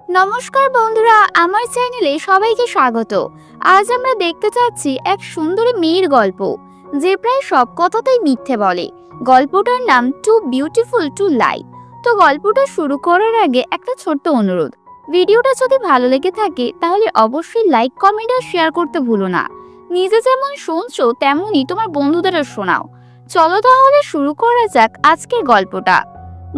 নমস্কার বন্ধুরা, আমার চ্যানেলে সবাইকে স্বাগত। আজ আমরা দেখতে যাচ্ছি এক সুন্দরী মেয়ের গল্প, যে প্রায় সব কথাতেই মিথ্যে বলে। গল্পটার নাম টু বিউটিফুল টু লাই। তো গল্পটা শুরু করার আগে একটা ছোট্ট অনুরোধ, ভিডিওটা যদি ভালো লেগে থাকে তাহলে অবশ্যই লাইক, কমেন্ট আর শেয়ার করতে ভুলো না। নিজে যেমন শুনছো তেমনই তোমার বন্ধুদেরও শোনাও। চলো তাহলে শুরু করা যাক আজকের গল্পটা।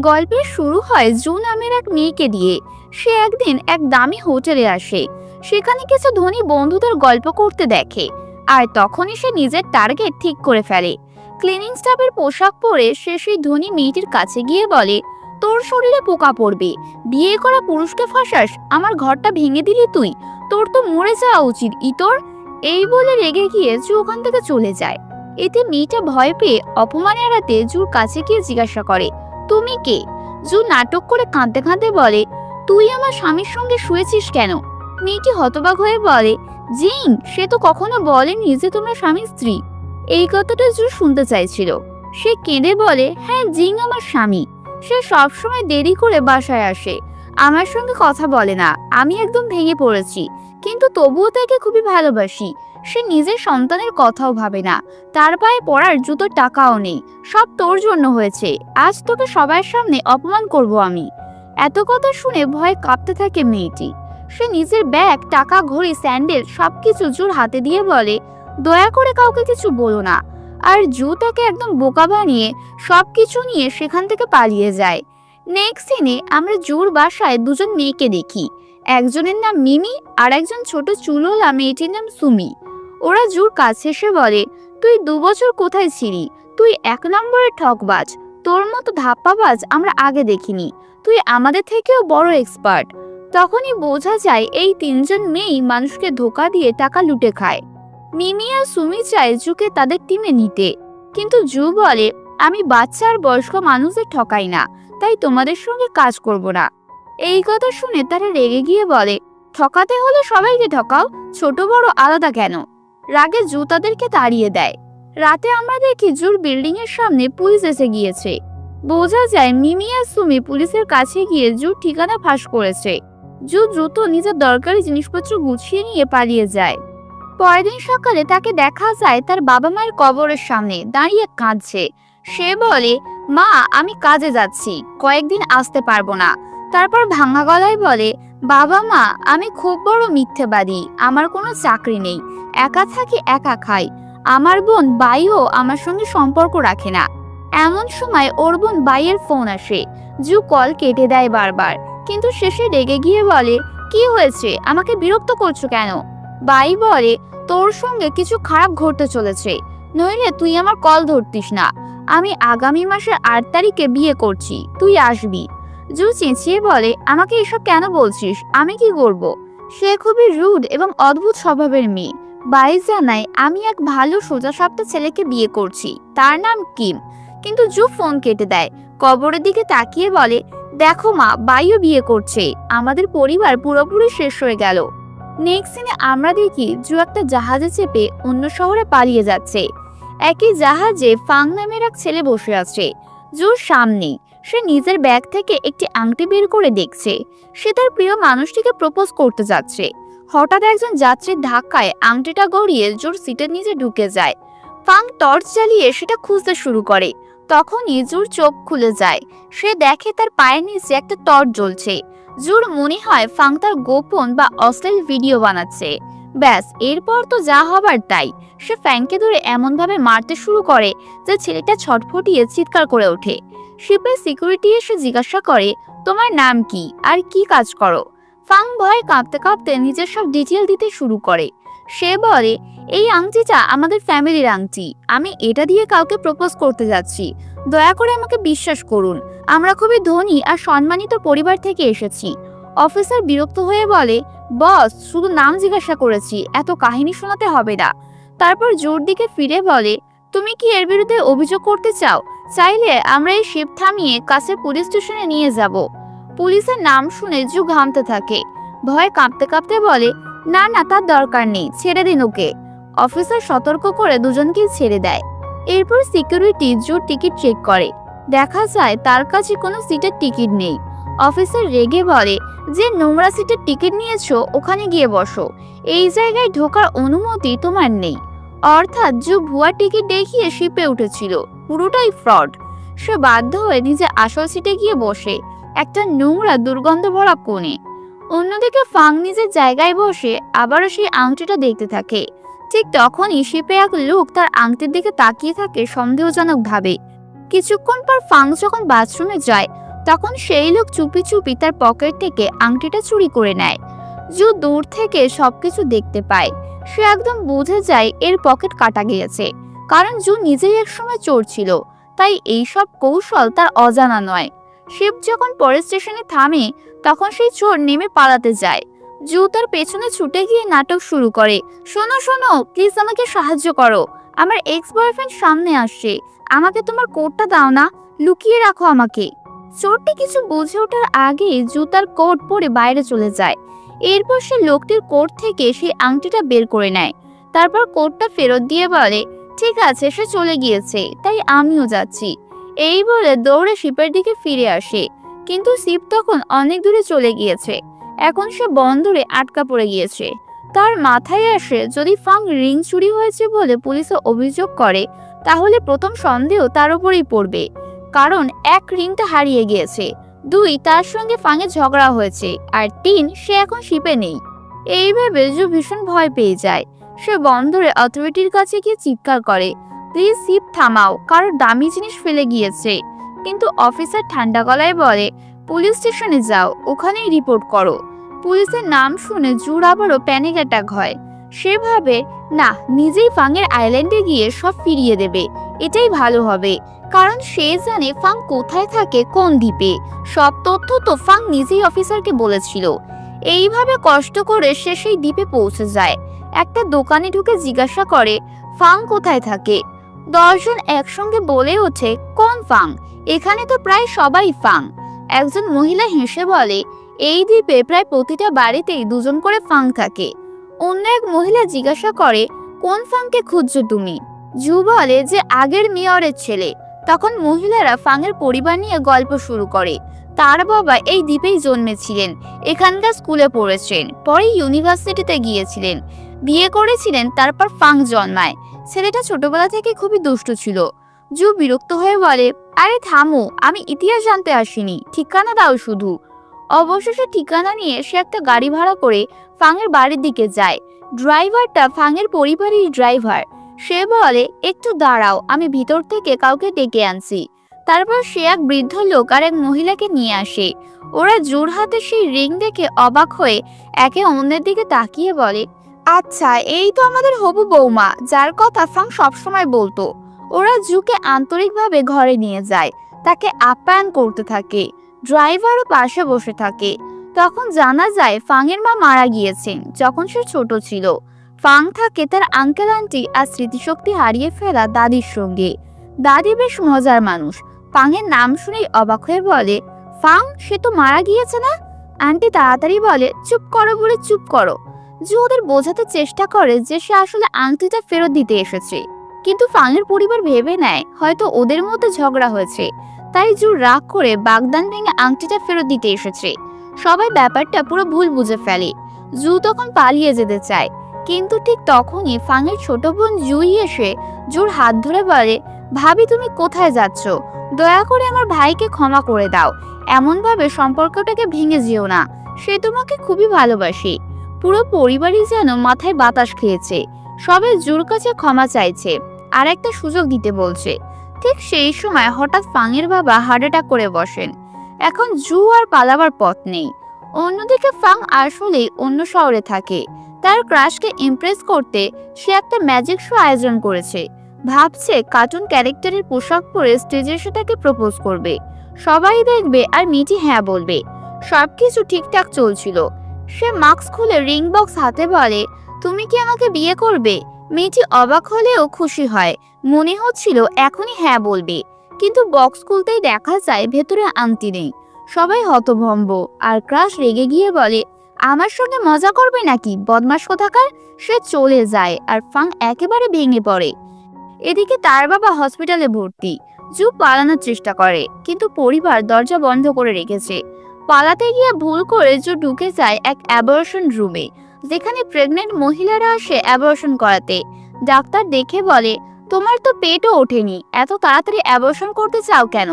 গল্পের শুরু হয় জু নামের এক মেয়েকে দিয়ে। সে একদিন এক দামি হোটেলে আসে। সেখানে কিছু ধনী বন্ধুদের গল্প করতে দেখে, আর তখনই সে নিজের টার্গেট ঠিক করে ফেলে। ক্লিনিং স্টাফের পোশাক পরে সে সেই ধনী মেয়েটির কাছে গিয়ে বলে, তোর শরীরে পোকা পড়বে, বিয়ে করা পুরুষকে ফাঁসাস, আমার ঘরটা ভেঙে দিলি তুই, তোর তো মরে যাওয়া উচিত ইতর। এই বলে রেগে গিয়ে জু ওখান থেকে চলে যায়। এতে মেয়েটা ভয় পেয়ে অপমান এড়াতে জুর কাছে গিয়ে জিজ্ঞাসা করে, তুমি কে? জু নাটক করে কাঁদতে কাঁদতে বলে, তুই আমার স্বামীর সঙ্গে শুয়েছিস কেন? মেয়েটি হতবাক হয়ে বলে, জিং, সে তো কখনো বলেনি যে তোমরা স্বামী স্ত্রী। এই কথাটা জু শুনতে চাইছিল। সে কেঁদে বলে, হ্যাঁ, জিং আমার স্বামী। সে সবসময় দেরি করে বাসায় আসে, আমার সঙ্গে কথা বলে না। আমি একদম ভেঙে পড়েছি, কিন্তু তবুও তাকে খুবই ভালোবাসি। সে নিজের সন্তানের কথাও ভাবে না। তার পায়ে পড়ার জুতোর টাকাও নেই। সব তোর জন্য হয়েছে। আজ তোকে সবার সামনে অপমান করব আমি। এত কথা শুনে ভয়ে কাঁপতে থাকে মেয়েটি। সে নিজের ব্যাগ, টাকা, ঘড়ি, স্যান্ডেল সবকিছু জুর হাতে দিয়ে বলে, দয়া করে কাউকে কিছু বলো না। আর জু তাকে একদম বোকা বানিয়ে সবকিছু নিয়ে সেখান থেকে পালিয়ে যায়। নেক্সট সিনে আমরা জুর বাসায় দুজন মেয়েকে দেখি। একজনের নাম মিমি আর একজন ছোট চুলওয়ালা মেয়েটির নাম সুমি। ওরা জুর কাছে এসে বলে, তুই 2 বছর কোথায় ছিলি? তুই 1 নম্বরের ঠকবাজ। তোর মতো ধাপ্পাবাজ আমরা আগে দেখিনি। তুই আমাদের থেকেও বড় এক্সপার্ট। তখনই বোঝা যায় এই 3জন মেয়েই মানুষকে ধোকা দিয়ে টাকা লুটে খায়। মিমি আর সুমি চায় জুকে তাদের টিমে নিতে, কিন্তু জু বলে, আমি বাচ্চা আর বয়স্ক মানুষদের ঠকাই না, তাই তোমাদের সঙ্গে কাজ করব না। এই কথা শুনে তারা রেগে গিয়ে বলে, ঠকাতে হলে সবাইকে ঠকাও, ছোট বড় আলাদা কেন? রাগে জু তাদেরকে তাড়িয়ে দেয়। রাতে আমরা দেখি জুর বিল্ডিং এর সামনে পুলিশ এসে গিয়েছে। বোঝা যায় মিমি আর সুমি পুলিশের কাছে গিয়ে জুর ঠিকানা ফাঁস করেছে। জু দ্রুত নিজের দরকারি জিনিসপত্র গুছিয়ে নিয়ে পালিয়ে যায়। পরের দিন সকালে তাকে দেখা যায় তার বাবা মায়ের কবরের সামনে দাঁড়িয়ে কাঁদছে। সে বলে, মা, আমি কাজে যাচ্ছি, কয়েকদিন আসতে পারবো না। তারপর ভাঙা গলায় বলে, বাবা মা, আমি খুব বড় মিথ্যেবাদী, আমার কোনো চাকরি নেই, একা থাকি, একা খাই। আমার বোন বাইও আমার সঙ্গে সম্পর্ক রাখে না। এমন সময় ওর বোন বাইয়ের ফোন আসে। জু কল কেটে দেয় বারবার, কিন্তু শেষে রেগে গিয়ে বলে, কি হয়েছে, আমাকে বিরক্ত করছো কেন? বাই বলে, তোর সঙ্গে কিছু খারাপ ঘটতে চলেছে, নইলে তুই আমার কল ধরতিস না। আমি আগামী মাসের 8 তারিখে বিয়ে করছি, তুই আসবি। জু চেঁচিয়ে বলে, আমাকে এসব কেন বলছিস, আমি কি করব? সে খুবই রুড এবং অদ্ভুত স্বভাবের মেয়ে। বাই জানায়, আমি এক ভালো সোজাসাপটা ছেলেকে বিয়ে করছি, তার নাম কিম। কিন্তু জু ফোন কেটে দেয়। কবরের দিকে তাকিয়ে বলে, দেখো মা, বাইও বিয়ে করছে, আমাদের পরিবার পুরোপুরি শেষ হয়ে গেল। নেক্সট সিনে আমরা দেখি জু একটা জাহাজে চেপে অন্য শহরে পালিয়ে যাচ্ছে। একই জাহাজে ফাং নামের এক ছেলে বসে আছে জুর সামনে। সে নিজের ব্যাগ থেকে একটি আংটি বের করে দেখছে। সে তার প্রিয় মানুষটিকে প্রপোজ করতে যাচ্ছে। হঠাৎ একজন যাত্রীর ধাক্কায় আংটিটা গড়িয়ে জুর সিটের নিচে ঢুকে যায়। ফাং টর্চ জ্বালিয়ে সেটা খুঁজতে শুরু করে। তখনই জুর চোখ খুলে যায়। সে দেখে তার পায়ের নিচে একটা টর্চ জ্বলছে। জুর মনে হয় ফাং তার গোপন বা অশ্লীল ভিডিও বানাচ্ছে। ব্যাস, এরপর তো যা হবার তাই। সে ফ্যাংকে ধরে এমনভাবে মারতে শুরু করে যে ছেলেটা ছটফটিয়ে চিৎকার করে ওঠে। শিপের সিকিউরিটি এসে জিজ্ঞাসা করে, তোমার নাম কি আর কি কাজ করো? ফাং ভয়ে কাঁপতে কাঁপতে নিজের সব ডিটেল দিতে শুরু করে। সে বলে, এই আংটিটা আমাদের ফ্যামিলির আংটি, আমি এটা দিয়ে কাউকে প্রপোজ করতে যাচ্ছি, দয়া করে আমাকে বিশ্বাস করুন, আমরা খুবই ধনী আর সম্মানিত পরিবার থেকে এসেছি। অফিসার বিরক্ত হয়ে বলে, বস, শুধু নাম জিজ্ঞাসা করেছি, এত কাহিনী শোনাতে হবে না। তারপর জোর দিকে ফিরে বলে, তুমি কি এর বিরুদ্ধে অভিযোগ করতে চাও? চাইলে আমরা এই শিপ থামিয়ে কাছের পুলিশ স্টেশনে নিয়ে যাব। পুলিশের নাম শুনে জু ঘামতে থাকে। ভয় কাঁপতে কাঁপতে বলে, না না, তার দরকার নেই, ছেড়ে দিন ওকে। অফিসার সতর্ক করে দুজনকে ছেড়ে দেয়। এরপর সিকিউরিটি জুর টিকিট চেক করে। দেখা যায় তার কাছে কোনো সিটের টিকিট নেই। অফিসার রেগে বলে, যে নোংরা সিটের টিকিট নিয়েছো ওখানে গিয়ে বসো, এই জায়গায় ঢোকার অনুমতি তোমার নেই। অর্থাৎ জু ভুয়া টিকিট দেখিয়ে শিপে উঠেছিল, পুরোটাই ফ্রড। সে বাধ্য হয়ে নিজে আসল সিটে গিয়ে বসে, একটা নোংরা দুর্গন্ধ ভরা কোণে। অন্যদিকে ফাং নিজের জায়গায় বসে আবারও সেই আংটিটা দেখতে থাকে। ঠিক তখনই শিপে এক লোক তার আংটির দিকে তাকিয়ে থাকে সন্দেহজনক ভাবে। কিছুক্ষণ পর ফাং যখন বাথরুমে যায়, তখন সেই লোক চুপি চুপি তার পকেট থেকে আংটিটা চুরি করে নেয়। জু দূর থেকে সবকিছু দেখতে পায়। সে একদম বুঝে যায় এর পকেট কাটা গিয়েছে, কারণ জু নিজেই একসময় চোর ছিল, তাই এইসব কৌশল তার অজানা নয়। শিব যখন পরের স্টেশনে থামে, তখন সেই চোর নেমে পালাতে যায়। জু তার পেছনে ছুটে গিয়ে নাটক শুরু করে, শোনো শোনো, প্লিজ আমাকে সাহায্য করো, আমার এক্স বয়ফ্রেন্ড সামনে আসছে, আমাকে তোমার কোটটা দাও না, লুকিয়ে রাখো আমাকে। চোরটি কিছু বুঝে ওঠার আগে জু তার কোট পরে বাইরে চলে যায়। এরপর সে লোকটির কোট থেকে সেই আংটিটা বের করে নেয়। তারপর কোটটা ফেরত দিয়ে বলে, ঠিক আছে, সে চলে গিয়েছে, তাই আমিও যাচ্ছি। এই বলে দৌড়ে শিপের দিকে ফিরে আসে, কিন্তু শিপ তখন অনেক দূরে চলে গিয়েছে। এখন সে বন্দরে আটকা পড়ে গিয়েছে। তার মাথায় আসে, যদি ফাং রিং চুরি হয়েছে বলে পুলিশে অভিযোগ করে, তাহলে প্রথম সন্দেহ তার উপরেই পড়বে, কারণ এক, রিংটা হারিয়ে গিয়েছে, 2, তার সঙ্গে ফাংয়ের ঝগড়া হয়েছে, আর 3, সে এখন শিপে নেই। এই ভেবে জু ভীষণ ভয় পেয়ে যায়। সে বন্দরে অথরিটির কাছে গিয়ে চিৎকার করে, প্লিজ শিপ থামাও, কারোর দামি জিনিস ফেলে গিয়েছে। কিন্তু অফিসার ঠান্ডা গলায় বলে, পুলিশ স্টেশনে যাও, ওখানেই রিপোর্ট করো। পুলিশের নাম শুনে জুর আবারও প্যানিক অ্যাটাক হয়। সে ভাবে, না, নিজেই ফাংয়ের আইল্যান্ডে গিয়ে সব ফিরিয়ে দেবে, এটাই ভালো হবে, কারণ সে জানে ফাং কোথায় থাকে, কোন দ্বীপে। সব তথ্য তো ফাং নিজেই অফিসারকে বলেছিল। এইভাবে কষ্ট করে সে সেই দ্বীপে পৌঁছে যায়। একটা দোকানে ঢুকে জিজ্ঞাসা করে, ফাং কোথায় থাকে। 10 জন একসঙ্গে বলে ওঠে, কোন ফাং, এখানে তো প্রায় সবাই ফাং। একজন মহিলা হেসে বলে, এই দ্বীপে প্রায় প্রতিটা বাড়িতেই 2 জন করে ফাং থাকে। অন্য এক মহিলা জিজ্ঞাসা করে, কোন ফাংকে খুঁজছো তুমি। জু বলে যে আগের মেয়রের ছেলে। তখন মহিলারা ফাংয়ের পরিবার নিয়ে গল্প শুরু করে। তার বাবা এই দ্বীপেই জন্মেছিলেন, এখানকার স্কুলে পড়েছেন, পরে ইউনিভার্সিটিতে গিয়েছিলেন, বিয়ে করেছিলেন, তারপর ফাং জন্মায়। ছেলেটা ছোটবেলা থেকে খুবই দুষ্ট ছিল। জু বিরক্ত হয়ে বলে, আরে থামো, আমি ইতিহাস জানতে আসিনি, ঠিকানা দাও শুধু। অবশেষে ঠিকানা নিয়ে সে একটা গাড়ি ভাড়া করে ফাংয়ের বাড়ির দিকে যায়। ড্রাইভারটা ফাংয়ের পরিবারের ড্রাইভার। সে বলে, একটু দাঁড়াও, আমি ভিতর থেকে কাউকে ডেকে আনছি। তারপর সে এক বৃদ্ধ লোক আর এক মহিলাকে নিয়ে আসে। ওরা জোর হাতে সেই রিং দেখে অবাক হয়ে একে অন্যের দিকে তাকিয়ে বলে, আচ্ছা, এই তো আমাদের হবু বৌমা, যার কথা ফাং সবসময় বলতো। ওরা জুকে আন্তরিকভাবে ঘরে নিয়ে যায়, তাকে আপ্যায়ন করতে থাকে। ড্রাইভারও পাশে বসে থাকে। তখন জানা যায় ফাংয়ের মা মারা গিয়েছেন যখন সে ছোট ছিল। ফাং থাকে তার আঙ্কেল আন্টি আর স্মৃতিশক্তি হারিয়ে ফেলা দাদির সঙ্গে। দাদি বেশ মজার মানুষ। ফাংয়ের নাম শুনেই অবাক হয়ে বলে, ফাং, সে তো মারা গিয়েছে না। আন্টি তাড়াতাড়ি বলে, চুপ করো বলে চুপ করো। জু ওদের বোঝাতে চেষ্টা করে যে সে আসলে আংটিটা ফেরত দিতে এসেছে, কিন্তু ফাংয়ের পরিবার ভেবে নেয় হয়তো ওদের মধ্যে ঝগড়া হয়েছে, তাই জু রাগ করে বাগদান ভেঙে আংটিটা ফেরত দিতে এসেছে। সবাই ব্যাপারটা পুরো ভুল বুঝে ফেলে। জু তখন পালিয়ে যেতে চায়, কিন্তু ঠিক তখনই ফাংয়ের ছোট বোন জুই এসে জুর হাত ধরে বলে, ভাবি, তুমি কোথায় যাচ্ছ, দয়া করে আমার ভাইকে ক্ষমা করে দাও, এমন ভাবে সম্পর্কটাকে ভেঙে যেও না, সে তোমাকে খুবই ভালোবাসে। পুরো পরিবারই যেন মাথায় বাতাস খেয়েছে। সবাই জুর কাছে ক্ষমা চাইছে আর একটা সুযোগ দিতে বলছে। ঠিক সেই সময় হঠাৎ ফাংয়ের বাবা হার্ট অ্যাটাক করে বসেন। এখন জু আর পালাবার পথ নেই। অন্যদিকে ফাং আসলে অন্য শহরে থাকে। তার ক্রাশকে ইমপ্রেস করতে সে একটা ম্যাজিক শো আয়োজন করেছে। ভাবছে কার্টুন ক্যারেক্টারের পোশাক পরে স্টেজে এসে তাকে প্রপোজ করবে, সবাই দেখবে আর মিটি হ্যাঁ বলবে। সবকিছু ঠিকঠাক চলছিল। সে মাস্ক খুলে রিং বক্স হাতে বলে, তুমি কি আমাকে বিয়ে করবে। মেয়েটি অবাক হলেও খুশি হয়, মনে হচ্ছিল এখনই হ্যাঁ বলবে, কিন্তু বক্স খুলতেই দেখা যায় ভেতরে আংটি নেই। সবাই হতভম্ব, আর ক্রাশ রেগে গিয়ে বলে, আমার সঙ্গে মজা করবে নাকি, বদমাশ কোথাকার। সে চলে যায় আর ফাং একেবারে ভেঙে পড়ে। এদিকে তার বাবা হসপিটালে ভর্তি। জু পালানোর চেষ্টা করে, কিন্তু পরিবার দরজা বন্ধ করে রেখেছে। পালাতে গিয়ে ভুল করে জু ঢুকে যায় এক অ্যাবর্শন রুমে, যেখানে প্রেগনেন্ট মহিলারা আসে অ্যাবর্শন করাতে। ডাক্তার দেখে বলে, তোমার তো পেটও ওঠেনি, এত তাড়াতাড়ি অ্যাবর্শন করতে চাও কেন?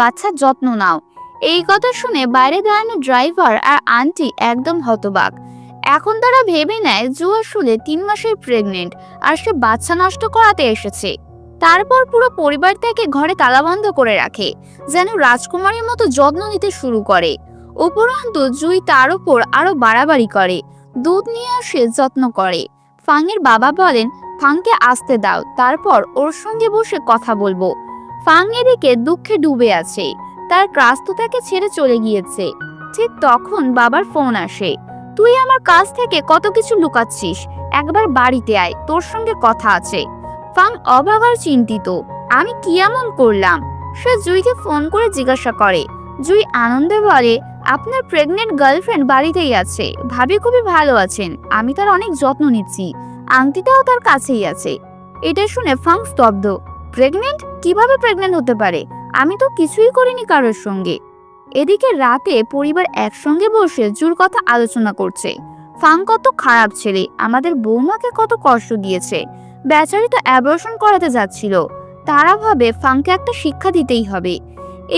বাচ্চার যত্ন নাও। এই কথা শুনে বাইরে দাঁড়ানো ড্রাইভার আর আন্টি একদম হতবাক। এখন তারা ভেবে নেয় জু আসলে 3 মাসের প্রেগনেন্ট আর সে বাচ্চা নষ্ট করাতে এসেছে। তারপর পুরো পরিবার তাকে ঘরে তালাবন্ধ করে রাখে, যেন রাজকুমারীর মতো যত্ন নিতে শুরু করে। উপরন্তু জুই তার উপর আরো বাড়াবাড়ি করে, দুধ নিয়ে আসে, যত্ন করে। ফাংয়ের বাবা বলেন, ফাংকে আসতে দাও, তারপর ওর সঙ্গে বসে কথা বলবো। ফাং এদিকে দুঃখে ডুবে আছে, তার ক্রাস তো তাকে ছেড়ে চলে গিয়েছে। ঠিক তখন বাবার ফোন আসে। তুই আমার কাছ থেকে কত কিছু লুকাচ্ছিস, একবার বাড়িতে আয়, তোর সঙ্গে কথা আছে। ফাং অবাক আর চিন্তিত, আমি কি এমন করলাম? সে জুইকে ফোন করে জিজ্ঞাসা করে। জুই আনন্দে বলে, আপনার প্রেগনেন্ট গার্লফ্রেন্ড বাড়িতেই আছে, ভাবি খুবই ভালো আছেন, আমি তার অনেক যত্ন নিচ্ছি, আংটিটাও তার কাছেই আছে। এটা শুনে ফাং স্তব্ধ। প্রেগনেন্ট? কিভাবে প্রেগনেন্ট হতে পারে? আমি তো কিছুই করিনি কারোর সঙ্গে। এদিকে রাতে পরিবার একসঙ্গে বসে জুর কথা আলোচনা করছে। ফাং কত খারাপ ছেলে, আমাদের বৌমাকে কত কষ্ট দিয়েছে, বেচারি তো অ্যাবর্শন করাতে যাচ্ছিল। তারা ভাবে ফাংকে একটা শিক্ষা দিতেই হবে।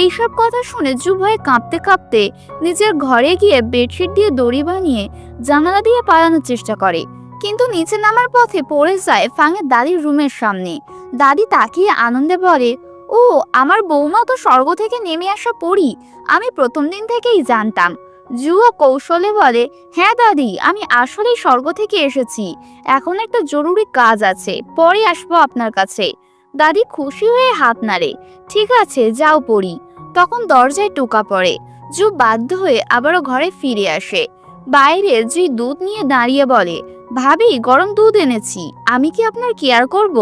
এইসব কথা শুনে জু ভয়ে কাঁপতে কাঁপতে নিজের ঘরে গিয়ে বেডশিট দিয়ে দড়ি বানিয়ে জানালা দিয়ে পালানোর চেষ্টা করে, কিন্তু নিচে নামার পথে পড়ে যায় ফাংয়ের দাদির রুমের সামনে। দাদি তাকিয়ে আনন্দে বলে, ও আমার বৌমা তো স্বর্গ থেকে নেমে আসা পরী, আমি প্রথম দিন থেকেই জানতাম। জুও কৌশলে বলে, হ্যাঁ দাদি, আমি আসলেই স্বর্গ থেকে এসেছি, এখন একটা জরুরি কাজ আছে, পরে আসবো আপনার কাছে। দাদি খুশি হয়ে হাত নাড়ে, ঠিক আছে যাও পড়ি। তখন দরজায় টোকা পড়ে। জু বাধ্য হয়ে আবারও ঘরে ফিরে আসে। বাইরে জুই দুধ নিয়ে দাঁড়িয়ে বলে, ভাবি গরম দুধ এনেছি, আমি কি আপনার কেয়ার করব?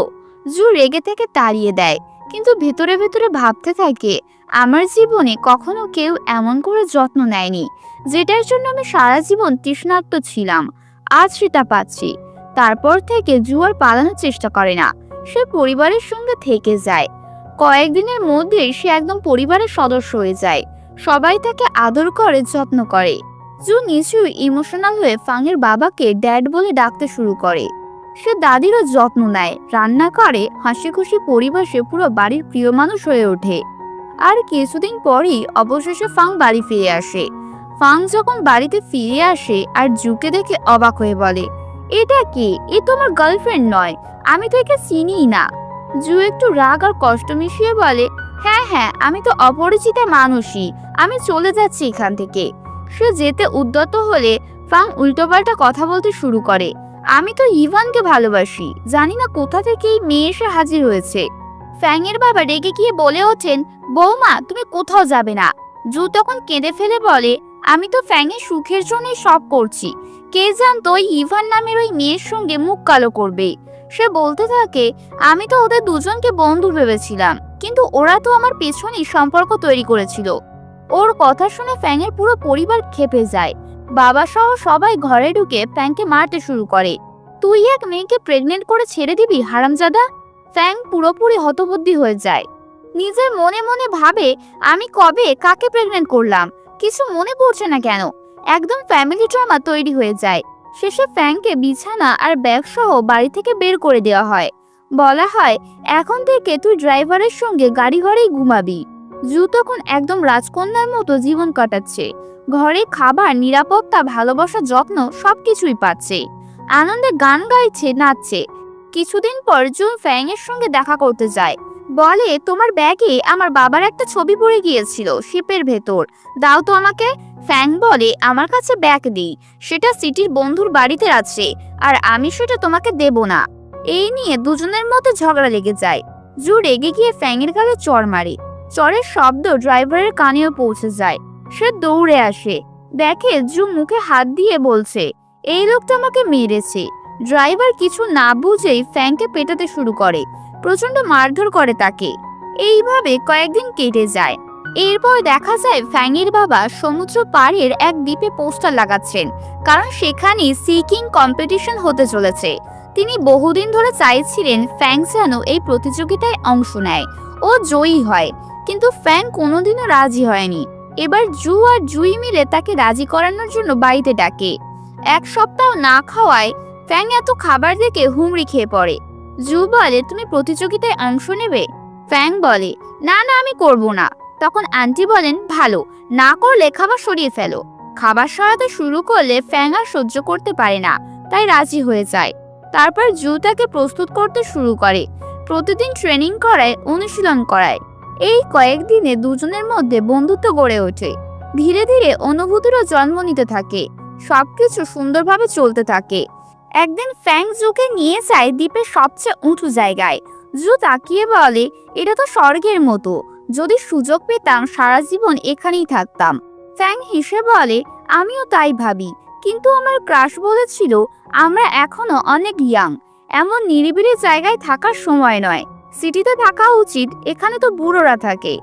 জু রেগে থেকে তাড়িয়ে দেয়, কিন্তু ভেতরে ভেতরে ভাবতে থাকে, আমার জীবনে কখনো কেউ এমন করে যত্ন নেয়নি, যেটার জন্য আমি সারা জীবন তৃষ্ণার্ত ছিলাম, আজ সেটা পাচ্ছি। তারপর থেকে জু আর পালানোর চেষ্টা করে না, সে পরিবারের সঙ্গে থেকে যায়। কয়েকদিনের মধ্যেই সে একদম পরিবারের সদস্য হয়ে যায়, সবাই তাকে আদর করে, যত্ন করে। জু নিশ্চয়ই ইমোশনাল হয়ে ফাংয়ের বাবাকে ড্যাড বলে ডাকতে শুরু করে। সে দাদিরও যত্ন নেয়, রান্না করে, হাসি খুশি পরিবেশে পুরো বাড়ির প্রিয় মানুষ হয়ে ওঠে। আর কিছুদিন পরেই অবশেষে ফাং বাড়ি ফিরে আসে। ফাং যখন বাড়িতে ফিরে আসে আর জুকে দেখে অবাক হয়ে বলে, এটা কি? এ তো আমার গার্লফ্রেন্ড নয়, আমি তো একে চিনিই না। জু একটু রাগ আর কষ্ট মিশিয়ে বলে, হ্যাঁ হ্যাঁ, আমি তো অপরিচিত মানুষই, আমি চলে যাচ্ছি এখান থেকে। সে যেতে উদ্যত হলে ফাং উল্টোপাল্টা কথা বলতে শুরু করে, আমি তো ইভানকে ভালোবাসি, জানি না কোথা থেকে এই মেয়ে এসে হাজির হয়েছে। ফ্যাংয়ের বাবা রেগে গিয়ে বলে ওঠেন, বৌমা তুমি কোথাও যাবে না। জু তখন কেঁদে ফেলে বলে, আমি তো ফ্যাংয়ের সুখের জন্যই সব করছি, কে জানতো ওই ইভান নামের ওই মেয়ের সঙ্গে মুখ কালো করবে। সে বলতে থাকে, আমি তো ওদের দুজনকে বন্ধু ভেবেছিলাম, কিন্তু ওরা তো আমার পেছনেই সম্পর্ক তৈরি করেছিল। ওর কথা শুনে ফ্যাংয়ের পুরো পরিবার ক্ষেপে যায়। বাবা সহ সবাই ঘরে ঢুকে ফ্যাংকে মারতে শুরু করে। তুই এক মেয়েকে প্রেগনেন্ট করে ছেড়ে দিবি হারামজাদা? ফ্যাং পুরোপুরি হতবুদ্ধি হয়ে যায়। নিজের মনে মনে ভাবে, আমি কবে কাকে প্রেগনেন্ট করলাম, কিছু মনে পড়ছে না কেন। একদম ফ্যামিলি ড্রামা তৈরি হয়ে যায়। শেষে ফ্যাংকে বিছানা আর ব্যাগ সহ বাড়ি থেকে বের করে দেওয়া হয়। বলা হয়, এখন থেকে তুই ড্রাইভারের সঙ্গে গাড়ি ঘরেই ঘুমাবি। জু তখন একদম রাজকন্যার মতো জীবন কাটাচ্ছে, ঘরে খাবার, নিরাপত্তা, ভালোবাসা, যত্ন সবকিছুই পাচ্ছে। আনন্দে গান গাইছে, নাচছে। কিছুদিন পর জু ফ্যাংয়ের সঙ্গে দেখা করতে যায়। বলে, তোমার ব্যাগে আমার বাবার একটা ছবি পড়ে গিয়েছিল শিপের ভেতর, দাও তো আমাকে। ফ্যাং বলে, আমার কাছে ব্যাগ নেই, সেটা সিটির বন্ধুর বাড়িতে আছে, আর আমি সেটা তোমাকে দেব না। এই নিয়ে দুজনের মধ্যে ঝগড়া লেগে যায়। জু রেগে গিয়ে ফ্যাংয়ের গালে চড় মারে। চড়ের শব্দ ড্রাইভারের কানেও পৌঁছে যায়। সে দৌড়ে আসে, দেখে জু মুখে হাত দিয়ে বলছে, এই লোকটা আমাকে মেরেছে। ড্রাইভার কিছু না বুঝেই ফ্যাংকে পেটাতে শুরু করে, প্রচন্ড মারধর করে তাকে। এইভাবে কয়েকদিন কেটে যায়। এরপর দেখা যায় ফ্যাংয়ের বাবা সমুদ্র পাড়ের এক দ্বীপে পোস্টার লাগাচ্ছেন, কারণ সেখানে সিকিং কম্পিটিশন হতে চলেছে। তিনি বহুদিন ধরে চাইছিলেন ফ্যাং যেন এই প্রতিযোগিতায় অংশ নেয় ও জয়ী হয়, কিন্তু ফ্যাং কোনোদিনও রাজি হয়নি। এবার জু আর জুই মিলে তাকে রাজি করানোর জন্য বাড়িতে ডাকে। এক সপ্তাহ না খাওয়ায় ফ্যাং এত খাবার দেখে হুমড়ি খেয়ে পড়ে। জু বলে, তুমি প্রতিযোগিতায় অংশ নেবে? ফ্যাং বলে, না না, আমি করব না। তখন আন্টি বলেন, ভালো, না করলে খাবার সরিয়ে ফেলো। খাবার সরাতে শুরু করলে ফ্যাং আর সহ্য করতে পারে না, তাই রাজি হয়ে যায়। তারপর জু তাকে প্রস্তুত করতে শুরু করে, প্রতিদিন ট্রেনিং করায়, অনুশীলন করায়। এই কয়েকদিনে দুজনের মধ্যে বন্ধুত্ব গড়ে ওঠে। ধীরে ধীরে অনুভূতিরও জন্ম নিতে থাকে, সবকিছু সুন্দরভাবে চলতে থাকে। একদিন ফ্যাং জুকে নিয়ে যায় দ্বীপের সবচেয়ে উঁচু জায়গায়। জু তাকিয়ে বলে, এটা তো স্বর্গের মতো, যদি সুযোগ পেতাম সারা জীবন এখানেই থাকতাম। ফ্যাং হেসে বলে, আমিও তাই ভাবি, কিন্তু আমার ক্রাশ বলেছিল আমরা এখনো অনেক ইয়াং, এমন নিরিবিলি জায়গায় থাকার সময় নয়, সিটিতে থাকা উচিত, এখানে তো বুড়োরা থাকে।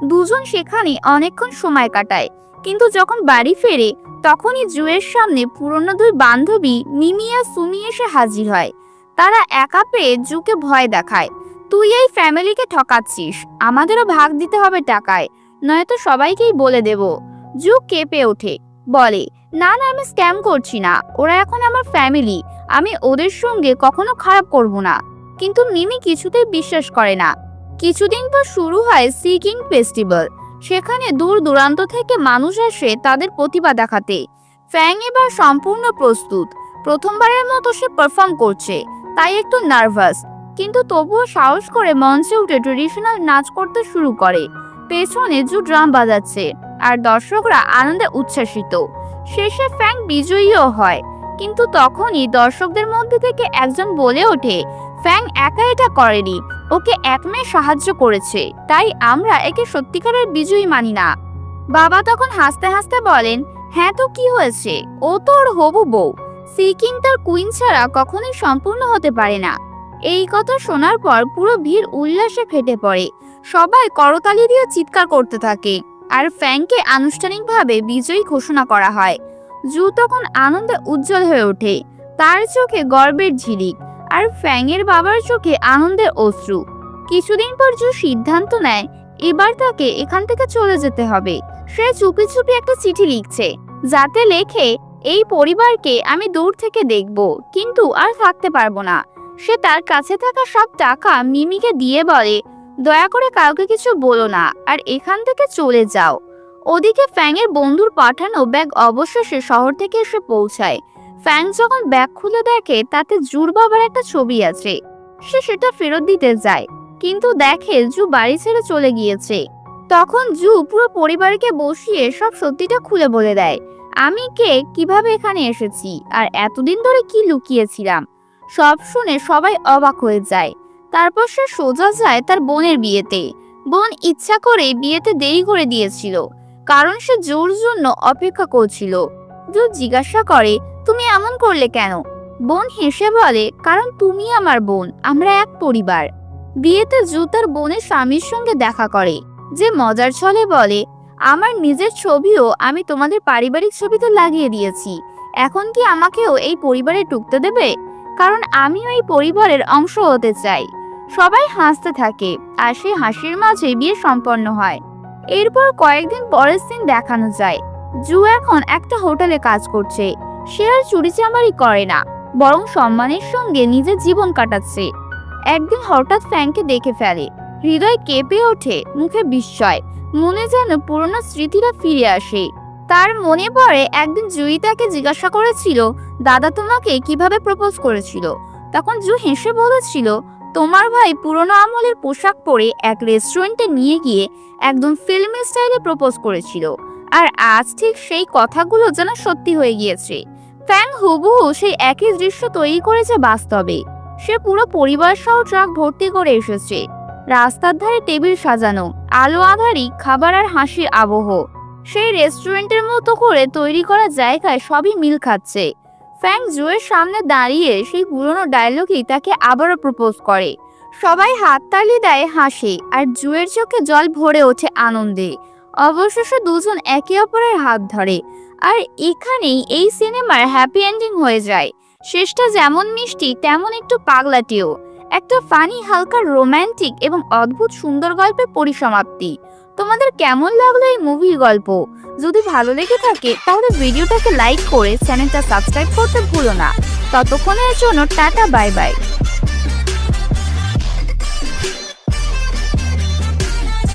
দুজন সেখানে অনেকক্ষণ সময় কাটায়, কিন্তু যখন বাড়ি ফেরে তখনই জুয়ের সামনে পুরনো দুই বান্ধবী মিমি আর সুমি এসে হাজির হয়। তারা একা পেয়ে জুকে ভয় দেখায়, তুই এই ফ্যামিলিকে ঠকাচ্ছিস, আমাদেরও ভাগ দিতে হবে টাকায়, নয়তো সবাইকেই বলে দেব। জু কেঁপে ওঠে, বলে, না না, আমি স্ক্যাম করছি না, ওরা এখন আমার ফ্যামিলি, আমি ওদের সঙ্গে কখনো খারাপ করব না। কিন্তু মিমি কিছুতেই বিশ্বাস করে না। কিছুদিন পর শুরু হয় সিকিং ফেস্টিভ্যাল। সেখানে দূর দূরান্ত থেকে মানুষ আসে তাদের প্রতিভা দেখাতে। ফ্যাং এবার সম্পূর্ণ প্রস্তুত, প্রথমবারের মতো সে পারফর্ম করছে, তাই একটু নার্ভাস, কিন্তু তবুও সাহস করে মঞ্চে উঠে ট্রেডিশনাল নাচ করতে শুরু করে। পেছনে জু ড্রাম বাজাচ্ছে আর দর্শকরা আনন্দে উচ্ছ্বাসিত। শেষে ফ্যাং বিজয়ীও হয়, কিন্তু তখনই দর্শকদের মধ্যে থেকে একজন বলে ওঠে, ফ্যাং একা এটা করেনি, ওকে এক মেয়ে সাহায্য করেছে, তাই আমরা একে সত্যিকারের বিজয়ী মানি না। বাবা তখন হাসতে হাসতে বলেন, হ্যাঁ তো কি হয়েছে, ও তো ওর হবু বউ, সিকিং তার কুইন ছাড়া কখনোই সম্পূর্ণ হতে পারে না। এই কথা শোনার পর পুরো ভিড় উল্লাসে ফেটে পড়ে, সবাই করতালি দিয়ে চিৎকার করতে থাকে, আর ফ্যাংকে আনুষ্ঠানিকভাবে বিজয়ী ঘোষণা করা হয়। জু তখন আনন্দে উজ্জ্বল হয়ে ওঠে, তার চোখে গর্বের ঝিলিক, আর ফ্যাংয়ের বাবার চোখে আনন্দের অশ্রু। কিছুদিন পর জু সিদ্ধান্ত নেয় এবার তাকে এখান থেকে চলে যেতে হবে। সে চুপি চুপি একটা চিঠি লিখছে, যাতে লেখে, এই পরিবারকে আমি দূর থেকে দেখব, কিন্তু আর থাকতে পারবো না। সে তার কাছে থাকা সব টাকা মিমিকে দিয়ে বলে, দয়া করে কাউকে কিছু বলো না, আর এখান থেকে চলে যাও। ওদিকে ফ্যাংয়ের বন্ধুর পাঠানো ব্যাগ অবশেষে শহর থেকে এসে পৌঁছায়। ফ্যাং যখন ব্যাগ খুলে দেখে তাতে জুর বাবার একটা ছবি আছে। সে সেটা ফেরত দিতে যায়, কিন্তু দেখে জু বাড়ি ছেড়ে চলে গিয়েছে। তখন জু পুরো পরিবারকে বসিয়ে সব সত্যিটা খুলে বলে দেয়, আমি কে, কিভাবে এখানে এসেছি, আর এতদিন ধরে কি লুকিয়েছিলাম। সব শুনে সবাই অবাক হয়ে যায়। তারপর সে সোজা যায় তার বোনের বিয়েতে। বোন ইচ্ছা করে বিয়েতে দেরি করে দিয়েছিল, কারণ সে জোর জন্য অপেক্ষা করছিল। জু জিজ্ঞাসা করে, তুমি এমন করলে কেন? বোন হেসে বলে, কারণ তুমি আমার বোন, আমরা এক পরিবার। বিয়েতে জু তার বোনের স্বামীর সঙ্গে দেখা করে, যে মজার ছলে বলে, আমার নিজের ছবিও আমি তোমাদের পারিবারিক ছবিতে লাগিয়ে দিয়েছি, এখন কি আমাকেও এই পরিবারে ঢুকতে দেবে? কারণ আমিও এই পরিবারের অংশ হতে চাই। সবাই হাসতে থাকে, আর সেই হাসির মাঝে বিয়ে সম্পন্ন হয়। এরপর কয়েকদিন পরের সিন দেখানো যায়। জু এখন একটা হোটেলে কাজ করছে। সে আর চুরি চামারি করে না, বরং সম্মানের সঙ্গে নিজের জীবন কাটাচ্ছে। একদিন হঠাৎ ফ্যাংকে দেখে ফেলে, হৃদয় কেঁপে ওঠে, মুখে বিস্ময়, মনে যেন পুরনো স্মৃতিরা ফিরে আসে। তার মনে পড়ে একদিন জুই তাকে জিজ্ঞাসা করেছিল, দাদা তোমাকে কিভাবে প্রপোজ করেছিল। তখন জু হেসে বলেছিল, তোমার ভাই পুরনো আমলের পোশাক পরে এক রেস্টুরেন্টে নিয়ে গিয়ে একদম ফিল্মি স্টাইলে প্রপোজ করেছিল। আর আজ ঠিক সেই কথাগুলো যেন সত্যি হয়ে গিয়েছে। ফ্যাং হুবহু সেই একই দৃশ্য তৈরি করেছে বাস্তবে। সে পুরো পরিবার সহ ট্রাক ভর্তি করে এসেছে। রাস্তার ধারে টেবিল সাজানো, আলো আধারি খাবার আর হাসির আবহ। সেই রেস্টুরেন্টের মতো করে তৈরি করা জায়গায় সবই মিল খাচ্ছে। ফ্যাং জুয়ের সামনে দাঁড়িয়ে সেই পুরনো ডায়লগই তাকে আবারও প্রপোজ করে। সবাই হাততালি দেয়, হাসে, আর জুয়ের চোখে জল ভরে ওঠে আনন্দে। অবশেষে দুজন একে অপরের হাত ধরে, আর এখানেই এই সিনেমার হ্যাপি এন্ডিং হয়ে যায়। শেষটা যেমন মিষ্টি তেমন একটু পাগলাটিও, একটা ফানি, হালকা রোমান্টিক এবং অদ্ভুত সুন্দর গল্পের পরিসমাপ্তি। তোমাদের কেমন লাগলো এই মুভির গল্প? যদি ভালো লেগে থাকে তাহলে ভিডিওটাকে লাইক করে চ্যানেলটা সাবস্ক্রাইব করতে ভুলো না। ততক্ষণের জন্য টাটা, বাই বাই।